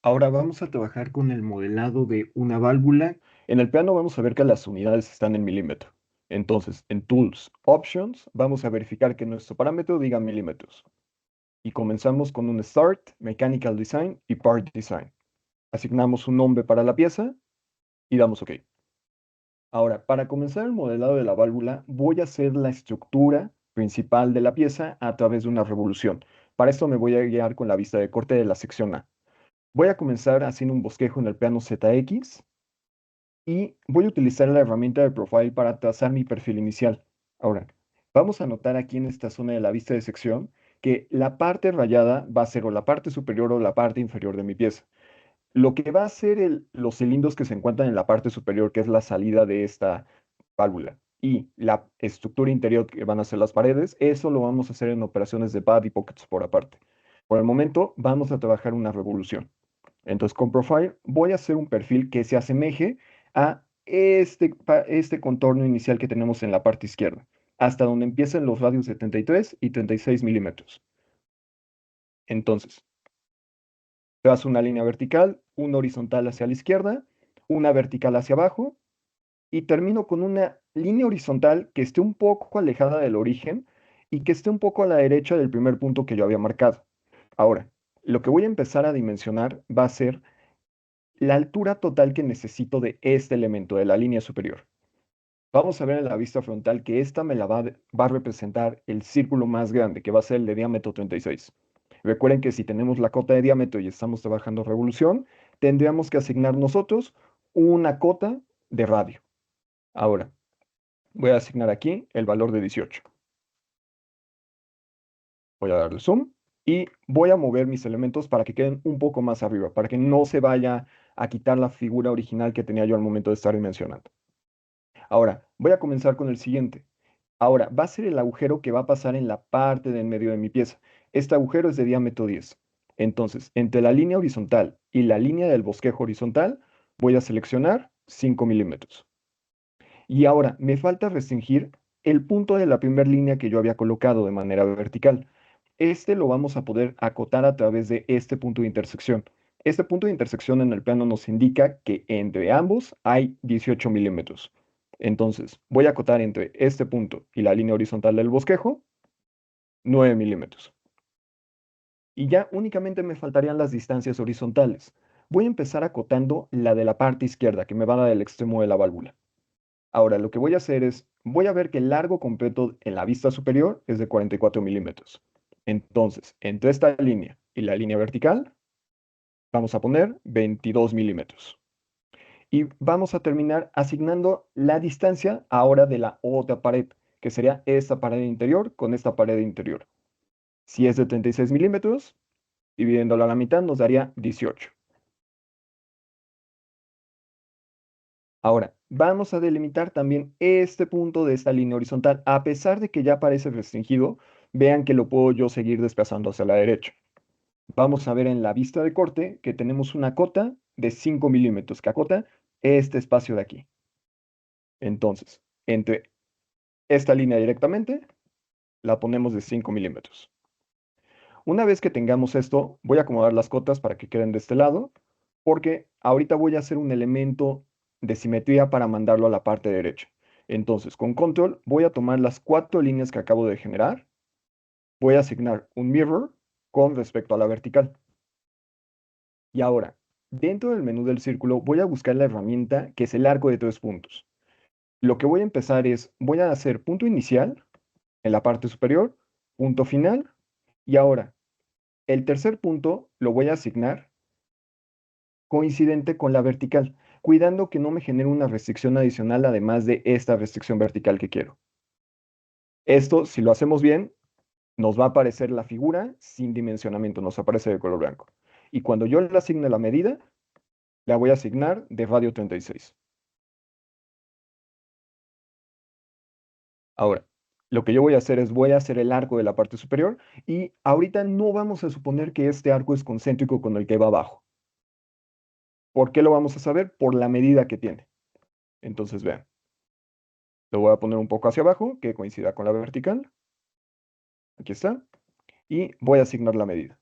Ahora vamos a trabajar con el modelado de una válvula. En el plano vamos a ver que las unidades están en milímetro. Entonces, en Tools, Options, vamos a verificar que nuestro parámetro diga milímetros. Y comenzamos con un Start, Mechanical Design y Part Design. Asignamos un nombre para la pieza y damos OK. Ahora, para comenzar el modelado de la válvula, voy a hacer la estructura principal de la pieza a través de una revolución. Para esto me voy a guiar con la vista de corte de la sección A. Voy a comenzar haciendo un bosquejo en el plano ZX y voy a utilizar la herramienta de Profile para trazar mi perfil inicial. Ahora, vamos a notar aquí en esta zona de la vista de sección que la parte rayada va a ser o la parte superior o la parte inferior de mi pieza. Lo que va a ser los cilindros que se encuentran en la parte superior, que es la salida de esta válvula, y la estructura interior que van a ser las paredes, eso lo vamos a hacer en operaciones de pad y pockets por aparte. Por el momento, vamos a trabajar una revolución. Entonces, con Profile voy a hacer un perfil que se asemeje a este contorno inicial que tenemos en la parte izquierda, hasta donde empiezan los radios de 33 y 36 milímetros. Entonces, trazo una línea vertical, una horizontal hacia la izquierda, una vertical hacia abajo, y termino con una línea horizontal que esté un poco alejada del origen y que esté un poco a la derecha del primer punto que yo había marcado. Ahora, lo que voy a empezar a dimensionar va a ser la altura total que necesito de este elemento de la línea superior. Vamos a ver en la vista frontal que esta me la va a representar el círculo más grande, que va a ser el de diámetro 36. Recuerden que si tenemos la cota de diámetro y estamos trabajando revolución, tendríamos que asignar nosotros una cota de radio. Ahora, voy a asignar aquí el valor de 18. Voy a darle zoom y voy a mover mis elementos para que queden un poco más arriba, para que no se vaya a quitar la figura original que tenía yo al momento de estar dimensionando. Ahora, voy a comenzar con el siguiente. Ahora, va a ser el agujero que va a pasar en la parte del medio de mi pieza. Este agujero es de diámetro 10. Entonces, entre la línea horizontal y la línea del bosquejo horizontal, voy a seleccionar 5 milímetros. Y ahora, me falta restringir el punto de la primera línea que yo había colocado de manera vertical. Este lo vamos a poder acotar a través de este punto de intersección. Este punto de intersección en el plano nos indica que entre ambos hay 18 milímetros. Entonces, voy a acotar entre este punto y la línea horizontal del bosquejo 9 milímetros. Y ya únicamente me faltarían las distancias horizontales. Voy a empezar acotando la de la parte izquierda, que me va a dar el extremo de la válvula. Ahora, lo que voy a hacer es, voy a ver que el largo completo en la vista superior es de 44 milímetros. Entonces, entre esta línea y la línea vertical, vamos a poner 22 milímetros. Y vamos a terminar asignando la distancia ahora de la otra pared, que sería esta pared interior con esta pared interior. Si es de 36 milímetros, dividiéndolo a la mitad nos daría 18. Ahora, vamos a delimitar también este punto de esta línea horizontal. A pesar de que ya parece restringido, vean que lo puedo yo seguir desplazando hacia la derecha. Vamos a ver en la vista de corte que tenemos una cota de 5 milímetros que acota este espacio de aquí. Entonces, entre esta línea directamente, la ponemos de 5 milímetros. Una vez que tengamos esto, voy a acomodar las cotas para que queden de este lado, porque ahorita voy a hacer un elemento de simetría para mandarlo a la parte derecha. Entonces, con control voy a tomar las 4 líneas que acabo de generar, voy a asignar un mirror con respecto a la vertical. Y ahora, dentro del menú del círculo, voy a buscar la herramienta que es el arco de 3 puntos. Lo que voy a empezar es, voy a hacer punto inicial en la parte superior, punto final, y ahora, el tercer punto lo voy a asignar coincidente con la vertical, cuidando que no me genere una restricción adicional además de esta restricción vertical que quiero. Esto, si lo hacemos bien, nos va a aparecer la figura sin dimensionamiento, nos aparece de color blanco. Y cuando yo le asigne la medida, la voy a asignar de radio 36. Ahora, lo que yo voy a hacer es voy a hacer el arco de la parte superior y ahorita no vamos a suponer que este arco es concéntrico con el que va abajo. ¿Por qué lo vamos a saber? Por la medida que tiene. Entonces, vean, lo voy a poner un poco hacia abajo, que coincida con la vertical. Aquí está. Y voy a asignar la medida.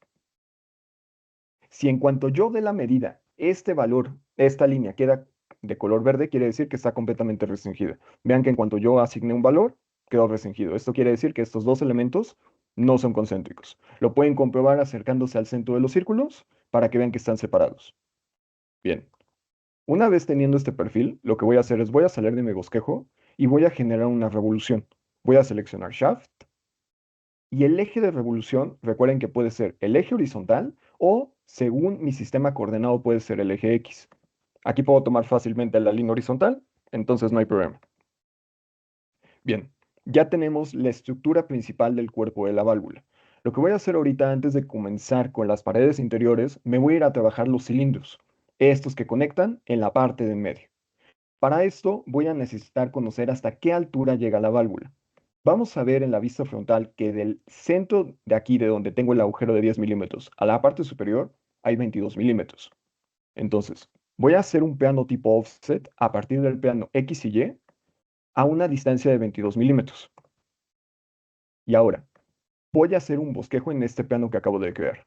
Si en cuanto yo dé la medida, este valor, esta línea queda de color verde, quiere decir que está completamente restringida. Vean que en cuanto yo asigné un valor, quedó restringido. Esto quiere decir que estos dos elementos no son concéntricos. Lo pueden comprobar acercándose al centro de los círculos para que vean que están separados. Bien, una vez teniendo este perfil, lo que voy a hacer es voy a salir de mi bosquejo y voy a generar una revolución. Voy a seleccionar Shaft y el eje de revolución, recuerden que puede ser el eje horizontal o, según mi sistema coordenado, puede ser el eje X. Aquí puedo tomar fácilmente la línea horizontal, entonces no hay problema. Bien, ya tenemos la estructura principal del cuerpo de la válvula. Lo que voy a hacer ahorita, antes de comenzar con las paredes interiores, me voy a ir a trabajar los cilindros, estos que conectan en la parte de en medio. Para esto voy a necesitar conocer hasta qué altura llega la válvula. Vamos a ver en la vista frontal que del centro de aquí, de donde tengo el agujero de 10 milímetros, a la parte superior hay 22 milímetros. Entonces, voy a hacer un plano tipo offset a partir del plano X y Y a una distancia de 22 milímetros. Y ahora, voy a hacer un bosquejo en este plano que acabo de crear.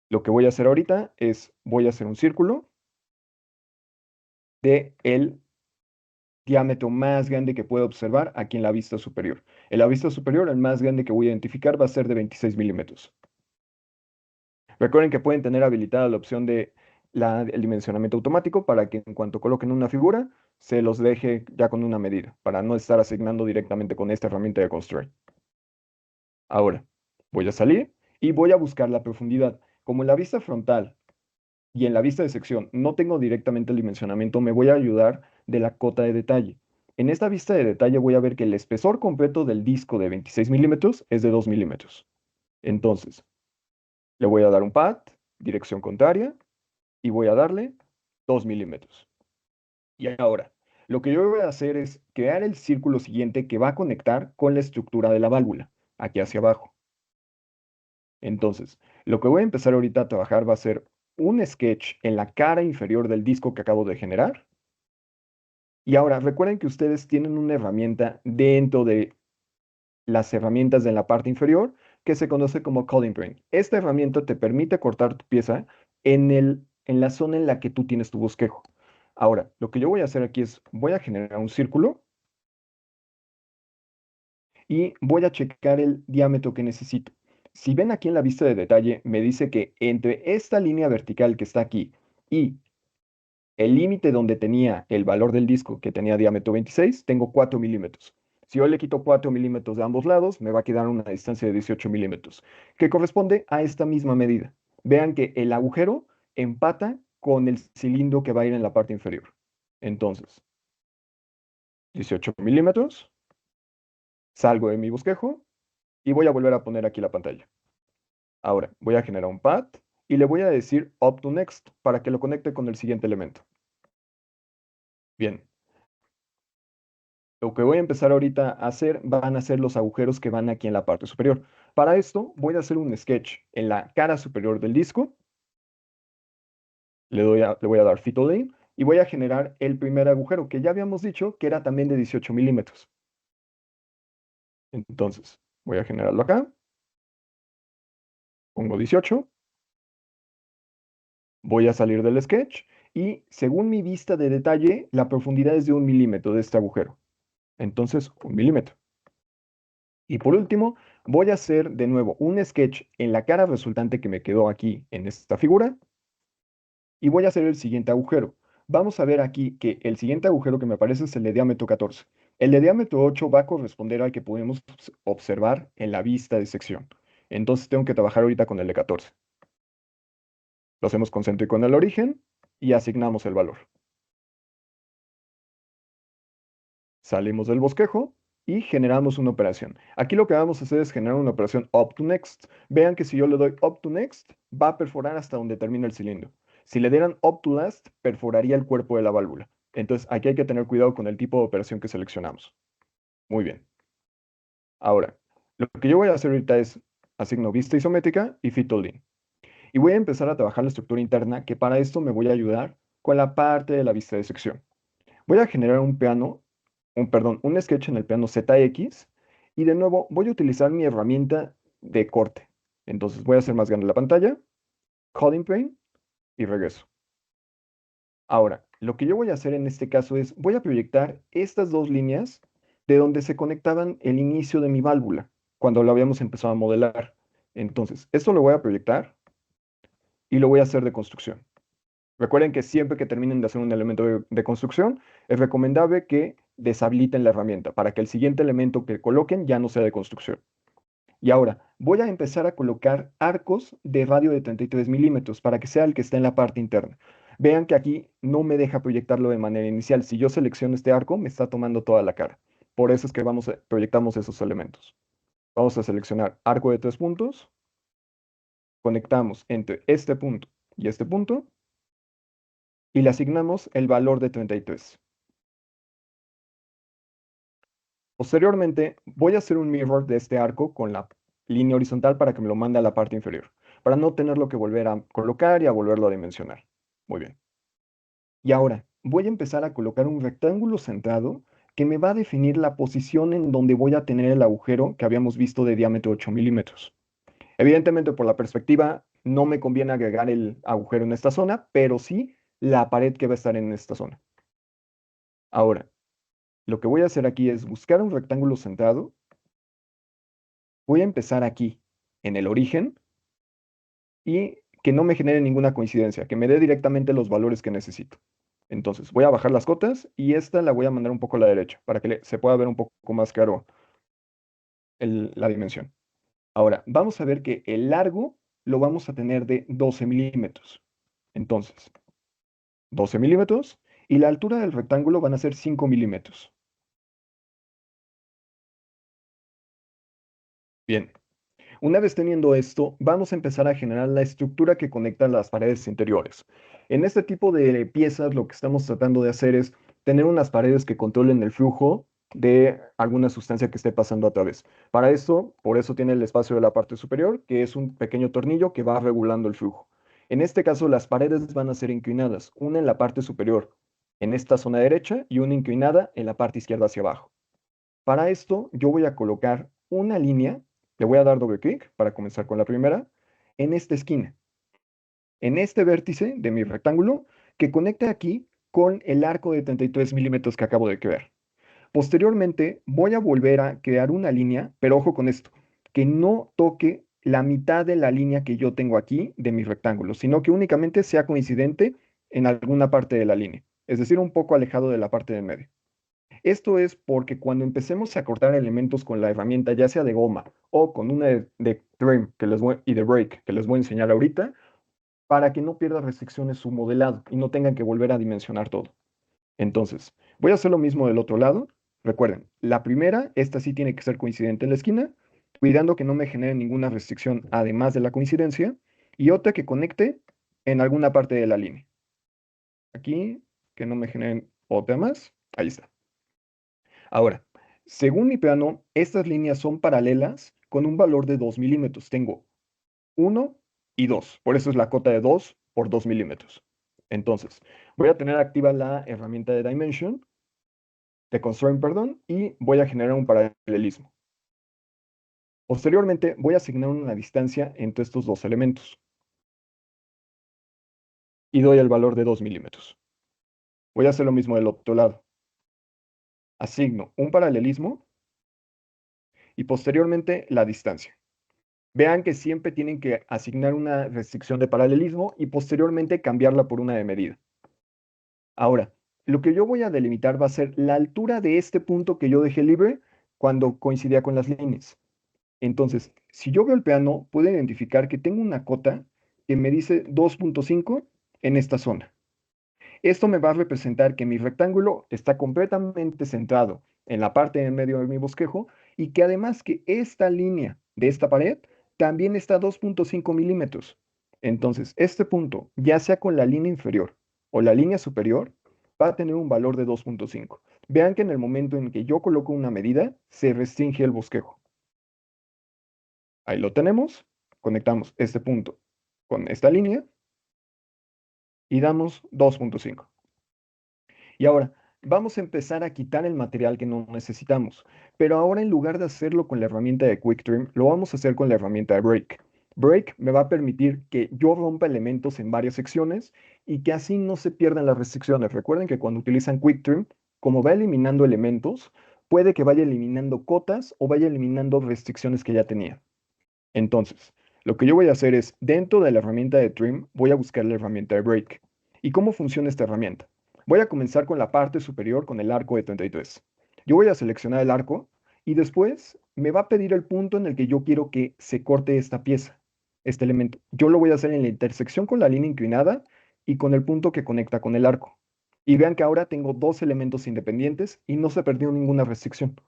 Lo que voy a hacer ahorita es, voy a hacer un círculo de el diámetro más grande que puedo observar aquí en la vista superior. En la vista superior, el más grande que voy a identificar va a ser de 26 milímetros. Recuerden que pueden tener habilitada la opción de el dimensionamiento automático para que en cuanto coloquen una figura, se los deje ya con una medida, para no estar asignando directamente con esta herramienta de Constraint. Ahora, voy a salir y voy a buscar la profundidad. Como en la vista frontal y en la vista de sección no tengo directamente el dimensionamiento, me voy a ayudar de la cota de detalle. En esta vista de detalle voy a ver que el espesor completo del disco de 26 milímetros es de 2 milímetros. Entonces, le voy a dar un pad, dirección contraria, y voy a darle 2 milímetros. Y ahora, lo que yo voy a hacer es crear el círculo siguiente que va a conectar con la estructura de la válvula, aquí hacia abajo. Entonces, lo que voy a empezar ahorita a trabajar va a ser un sketch en la cara inferior del disco que acabo de generar. Y ahora, recuerden que ustedes tienen una herramienta dentro de las herramientas de la parte inferior que se conoce como Cutting Plane. Esta herramienta te permite cortar tu pieza en la zona en la que tú tienes tu bosquejo. Ahora, lo que yo voy a hacer aquí es, voy a generar un círculo y voy a checar el diámetro que necesito. Si ven aquí en la vista de detalle, me dice que entre esta línea vertical que está aquí y el límite donde tenía el valor del disco, que tenía diámetro 26, tengo 4 milímetros. Si yo le quito 4 milímetros de ambos lados, me va a quedar una distancia de 18 milímetros, que corresponde a esta misma medida. Vean que el agujero empata con el cilindro que va a ir en la parte inferior. Entonces, 18 milímetros, salgo de mi bosquejo y voy a volver a poner aquí la pantalla. Ahora, voy a generar un path y le voy a decir up to next para que lo conecte con el siguiente elemento. Bien, lo que voy a empezar ahorita a hacer van a ser los agujeros que van aquí en la parte superior. Para esto voy a hacer un sketch en la cara superior del disco. Le voy a dar Fit Lane y voy a generar el primer agujero que ya habíamos dicho que era también de 18 milímetros. Entonces, voy a generarlo acá. Pongo 18. Voy a salir del sketch y según mi vista de detalle, la profundidad es de 1 milímetro de este agujero. Entonces, 1 milímetro. Y por último, voy a hacer de nuevo un sketch en la cara resultante que me quedó aquí en esta figura y voy a hacer el siguiente agujero. Vamos a ver aquí que el siguiente agujero que me aparece es el de diámetro 14. El de diámetro 8 va a corresponder al que podemos observar en la vista de sección. Entonces tengo que trabajar ahorita con el de 14. Lo hacemos concéntrico en el origen y asignamos el valor. Salimos del bosquejo y generamos una operación. Aquí lo que vamos a hacer es generar una operación up to next. Vean que si yo le doy up to next, va a perforar hasta donde termina el cilindro. Si le dieran up to last, perforaría el cuerpo de la válvula. Entonces aquí hay que tener cuidado con el tipo de operación que seleccionamos. Muy bien. Ahora, lo que yo voy a hacer ahorita es asigno vista isométrica y fit all in. Y voy a empezar a trabajar la estructura interna, que para esto me voy a ayudar con la parte de la vista de sección. Voy a generar un plano, un sketch en el plano ZX y de nuevo voy a utilizar mi herramienta de corte. Entonces voy a hacer más grande la pantalla, Coding Pane y regreso. Ahora, lo que yo voy a hacer en este caso es, voy a proyectar estas dos líneas de donde se conectaban el inicio de mi válvula, cuando lo habíamos empezado a modelar. Entonces, esto lo voy a proyectar y lo voy a hacer de construcción. Recuerden que siempre que terminen de hacer un elemento de construcción, es recomendable que deshabiliten la herramienta para que el siguiente elemento que coloquen ya no sea de construcción. Y ahora, voy a empezar a colocar arcos de radio de 33 milímetros para que sea el que esté en la parte interna. Vean que aquí no me deja proyectarlo de manera inicial. Si yo selecciono este arco, me está tomando toda la cara. Por eso es que proyectamos esos elementos. Vamos a seleccionar arco de 3 puntos, conectamos entre este punto y este punto y le asignamos el valor de 33. Posteriormente, voy a hacer un mirror de este arco con la línea horizontal para que me lo mande a la parte inferior, para no tenerlo que volver a colocar y a volverlo a dimensionar. Muy bien. Y ahora, voy a empezar a colocar un rectángulo centrado que me va a definir la posición en donde voy a tener el agujero que habíamos visto de diámetro 8 milímetros. Evidentemente, por la perspectiva, no me conviene agregar el agujero en esta zona, pero sí la pared que va a estar en esta zona. Ahora, lo que voy a hacer aquí es buscar un rectángulo centrado. Voy a empezar aquí, en el origen, y que no me genere ninguna coincidencia, que me dé directamente los valores que necesito. Entonces, voy a bajar las cotas y esta la voy a mandar un poco a la derecha para que se pueda ver un poco más claro la dimensión. Ahora, vamos a ver que el largo lo vamos a tener de 12 milímetros. Entonces, 12 milímetros y la altura del rectángulo van a ser 5 milímetros. Bien, una vez teniendo esto, vamos a empezar a generar la estructura que conecta las paredes interiores. En este tipo de piezas, lo que estamos tratando de hacer es tener unas paredes que controlen el flujo de alguna sustancia que esté pasando a través. Para eso, por eso tiene el espacio de la parte superior, que es un pequeño tornillo que va regulando el flujo. En este caso, las paredes van a ser inclinadas, una en la parte superior, en esta zona derecha, y una inclinada en la parte izquierda hacia abajo. Para esto, yo voy a colocar una línea, le voy a dar doble clic para comenzar con la primera, en esta esquina, en este vértice de mi rectángulo que conecta aquí con el arco de 33 milímetros que acabo de crear. Posteriormente, voy a volver a crear una línea, pero ojo con esto, que no toque la mitad de la línea que yo tengo aquí de mi rectángulo, sino que únicamente sea coincidente en alguna parte de la línea, es decir, un poco alejado de la parte del medio. Esto es porque cuando empecemos a cortar elementos con la herramienta, ya sea de goma o con una de trim y de brake que les voy a enseñar ahorita, para que no pierda restricciones su modelado y no tengan que volver a dimensionar todo. Entonces, voy a hacer lo mismo del otro lado. Recuerden, la primera, esta sí tiene que ser coincidente en la esquina, cuidando que no me genere ninguna restricción además de la coincidencia, y otra que conecte en alguna parte de la línea. Aquí, que no me generen otra más. Ahí está. Ahora, según mi plano, estas líneas son paralelas con un valor de 2 milímetros. Tengo 1 y 2. Por eso es la cota de 2 por 2 milímetros. Entonces, voy a tener activa la herramienta de Dimension, de Constraint, perdón, y voy a generar un paralelismo. Posteriormente, voy a asignar una distancia entre estos dos elementos y doy el valor de 2 milímetros. Voy a hacer lo mismo del otro lado. Asigno un paralelismo y posteriormente la distancia. Vean que siempre tienen que asignar una restricción de paralelismo y posteriormente cambiarla por una de medida. Ahora, lo que yo voy a delimitar va a ser la altura de este punto que yo dejé libre cuando coincidía con las líneas. Entonces, si yo veo el plano, puedo identificar que tengo una cota que me dice 2.5 en esta zona. Esto me va a representar que mi rectángulo está completamente centrado en la parte en medio de mi bosquejo y que además que esta línea de esta pared también está a 2.5 milímetros. Entonces, este punto, ya sea con la línea inferior o la línea superior, va a tener un valor de 2.5. Vean que en el momento en que yo coloco una medida, se restringe el bosquejo. Ahí lo tenemos. Conectamos este punto con esta línea y damos 2.5. Y ahora, vamos a empezar a quitar el material que no necesitamos. Pero ahora en lugar de hacerlo con la herramienta de Quick Trim, lo vamos a hacer con la herramienta de Break. Break me va a permitir que yo rompa elementos en varias secciones y que así no se pierdan las restricciones. Recuerden que cuando utilizan QuickTrim, como va eliminando elementos, puede que vaya eliminando cotas o vaya eliminando restricciones que ya tenía. Entonces, lo que yo voy a hacer es, dentro de la herramienta de Trim, voy a buscar la herramienta de Break. ¿Y cómo funciona esta herramienta? Voy a comenzar con la parte superior con el arco de 33. Yo voy a seleccionar el arco y después me va a pedir el punto en el que yo quiero que se corte esta pieza, este elemento. Yo lo voy a hacer en la intersección con la línea inclinada y con el punto que conecta con el arco. Y vean que ahora tengo dos elementos independientes y no se perdió ninguna restricción.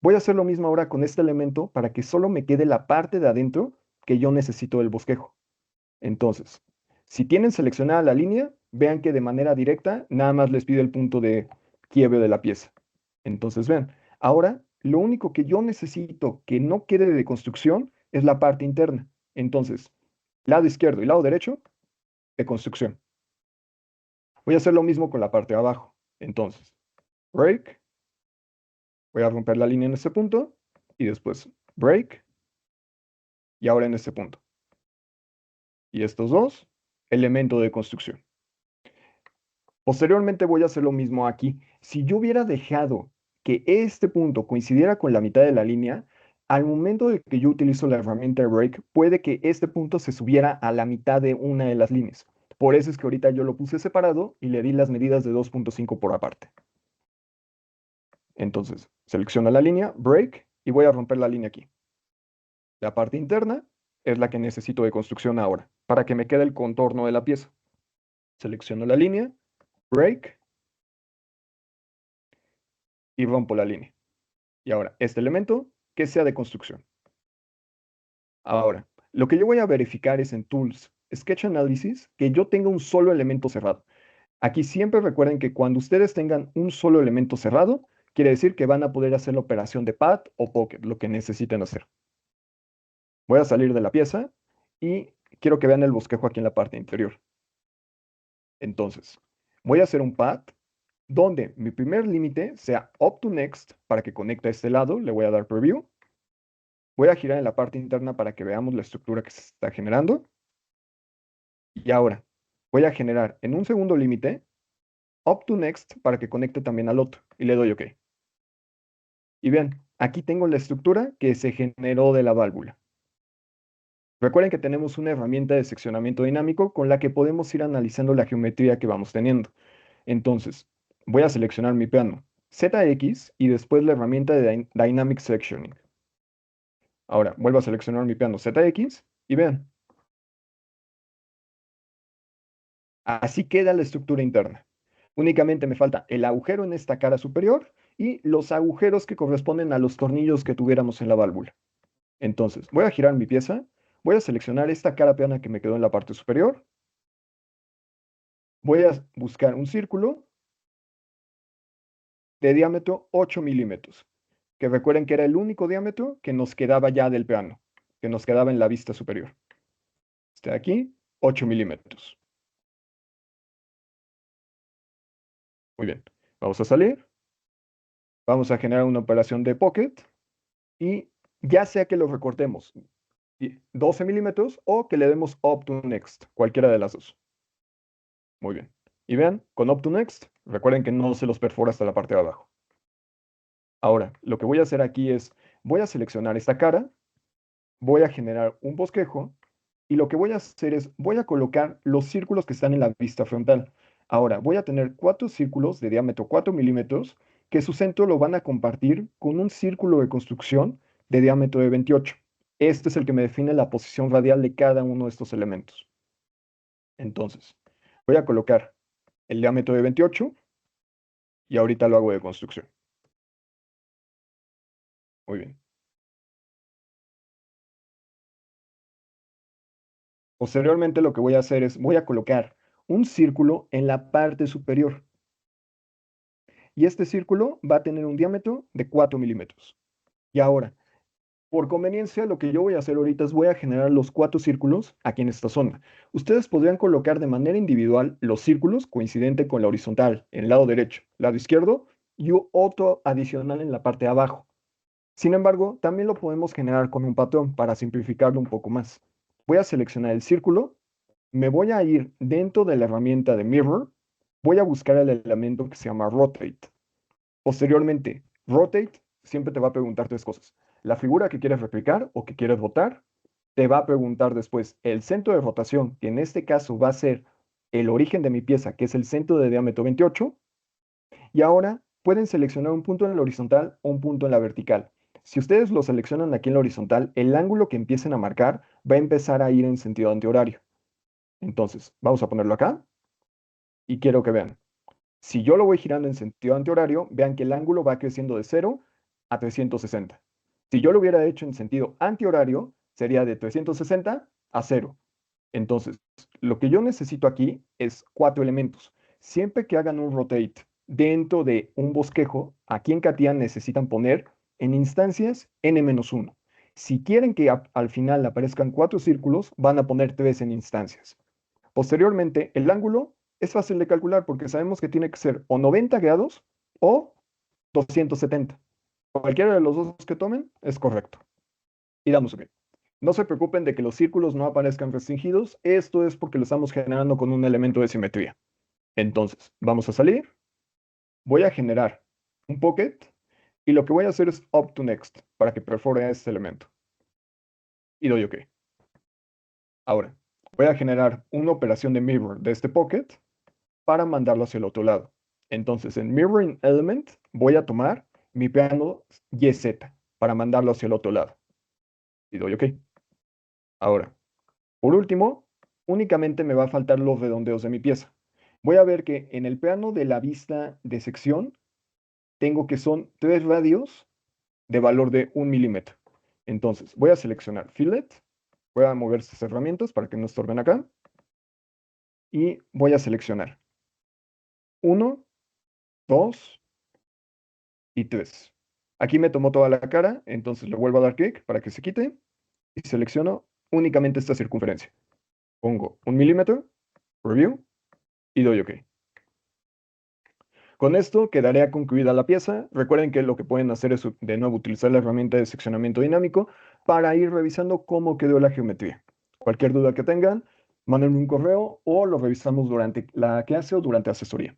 Voy a hacer lo mismo ahora con este elemento para que solo me quede la parte de adentro que yo necesito del bosquejo. Entonces, si tienen seleccionada la línea, vean que de manera directa nada más les pide el punto de quiebre de la pieza. Entonces, vean, ahora lo único que yo necesito que no quede de construcción es la parte interna. Entonces, lado izquierdo y lado derecho de construcción. Voy a hacer lo mismo con la parte de abajo. Entonces, break, voy a romper la línea en este punto y después break y ahora en este punto. Y estos dos, elemento de construcción. Posteriormente voy a hacer lo mismo aquí. Si yo hubiera dejado que este punto coincidiera con la mitad de la línea, al momento de que yo utilizo la herramienta break, puede que este punto se subiera a la mitad de una de las líneas. Por eso es que ahorita yo lo puse separado y le di las medidas de 2.5 por aparte. Entonces, selecciono la línea, break, y voy a romper la línea aquí. La parte interna es la que necesito de construcción ahora, para que me quede el contorno de la pieza. Selecciono la línea, break, y rompo la línea. Y ahora, este elemento, que sea de construcción. Ahora, lo que yo voy a verificar es en Tools, Sketch Analysis, que yo tenga un solo elemento cerrado. Aquí siempre recuerden que cuando ustedes tengan un solo elemento cerrado, quiere decir que van a poder hacer la operación de Path o Pocket, lo que necesiten hacer. Voy a salir de la pieza y quiero que vean el bosquejo aquí en la parte inferior. Entonces, voy a hacer un Path donde mi primer límite sea Up to Next para que conecte a este lado. Le voy a dar Preview. Voy a girar en la parte interna para que veamos la estructura que se está generando. Y ahora voy a generar en un segundo límite Up to Next para que conecte también al otro. Y le doy OK. Y vean, aquí tengo la estructura que se generó de la válvula. Recuerden que tenemos una herramienta de seccionamiento dinámico con la que podemos ir analizando la geometría que vamos teniendo. Entonces, voy a seleccionar mi plano ZX y después la herramienta de Dynamic Sectioning. Ahora, vuelvo a seleccionar mi plano ZX y vean, así queda la estructura interna. Únicamente me falta el agujero en esta cara superior y los agujeros que corresponden a los tornillos que tuviéramos en la válvula. Entonces, voy a girar mi pieza, voy a seleccionar esta cara plana que me quedó en la parte superior, voy a buscar un círculo de diámetro 8 milímetros, que recuerden que era el único diámetro que nos quedaba ya del plano, que nos quedaba en la vista superior. Este de aquí, 8 milímetros. Muy bien, vamos a salir, vamos a generar una operación de pocket y ya sea que lo recortemos 12 milímetros o que le demos up to next, cualquiera de las dos. Muy bien. Y vean, con up to next, recuerden que no se los perfora hasta la parte de abajo. Ahora, lo que voy a hacer aquí es, voy a seleccionar esta cara, voy a generar un bosquejo y lo que voy a hacer es, voy a colocar los círculos que están en la vista frontal. Ahora, voy a tener 4 círculos de diámetro 4 milímetros que su centro lo van a compartir con un círculo de construcción de diámetro de 28. Este es el que me define la posición radial de cada uno de estos elementos. Entonces, voy a colocar el diámetro de 28 y ahorita lo hago de construcción. Muy bien. Posteriormente lo que voy a hacer es, voy a colocar un círculo en la parte superior. Y este círculo va a tener un diámetro de 4 milímetros. Y ahora, por conveniencia, lo que yo voy a hacer ahorita es voy a generar los 4 círculos aquí en esta zona. Ustedes podrían colocar de manera individual los círculos coincidente con la horizontal, en el lado derecho, lado izquierdo, y otro adicional en la parte de abajo. Sin embargo, también lo podemos generar con un patrón para simplificarlo un poco más. voy a seleccionar el círculo, me voy a ir dentro de la herramienta de Mirror, voy a buscar el elemento que se llama Rotate. Posteriormente, Rotate siempre te va a preguntar tres cosas. La figura que quieres replicar o que quieres rotar, te va a preguntar después el centro de rotación, que en este caso va a ser el origen de mi pieza, que es el centro de diámetro 28, y ahora pueden seleccionar un punto en la horizontal o un punto en la vertical. Si ustedes lo seleccionan aquí en la horizontal, el ángulo que empiecen a marcar va a empezar a ir en sentido antihorario. Entonces, vamos a ponerlo acá y quiero que vean. Si yo lo voy girando en sentido antihorario, vean que el ángulo va creciendo de 0 a 360. Si yo lo hubiera hecho en sentido antihorario, sería de 360 a 0. Entonces, lo que yo necesito aquí es 4 elementos. Siempre que hagan un rotate dentro de un bosquejo, aquí en CATIA necesitan poner en instancias n-1. Si quieren que al final aparezcan 4 círculos, van a poner 3 en instancias. Posteriormente, el ángulo es fácil de calcular porque sabemos que tiene que ser o 90 grados o 270. Cualquiera de los dos que tomen es correcto. Y damos OK. No se preocupen de que los círculos no aparezcan restringidos. Esto es porque lo estamos generando con un elemento de simetría. Entonces, vamos a salir. Voy a generar un pocket. Y lo que voy a hacer es up to next para que perfore a este elemento. Y doy OK. Ahora, voy a generar una operación de mirror de este pocket para mandarlo hacia el otro lado. Entonces, en mirroring element voy a tomar mi plano YZ para mandarlo hacia el otro lado. Y doy OK. Ahora, por último, únicamente me va a faltar los redondeos de mi pieza. Voy a ver que en el plano de la vista de sección tengo que son 3 radios de valor de 1 milímetro. Entonces, voy a seleccionar Fillet, voy a mover estas herramientas para que no estorben acá, y voy a seleccionar 1, 2 y 3. Aquí me tomó toda la cara, entonces le vuelvo a dar clic para que se quite, y selecciono únicamente esta circunferencia. Pongo 1 milímetro, Review, y doy OK. Con esto quedaría concluida la pieza. Recuerden que lo que pueden hacer es de nuevo utilizar la herramienta de seccionamiento dinámico para ir revisando cómo quedó la geometría. Cualquier duda que tengan, mándenme un correo o lo revisamos durante la clase o durante asesoría.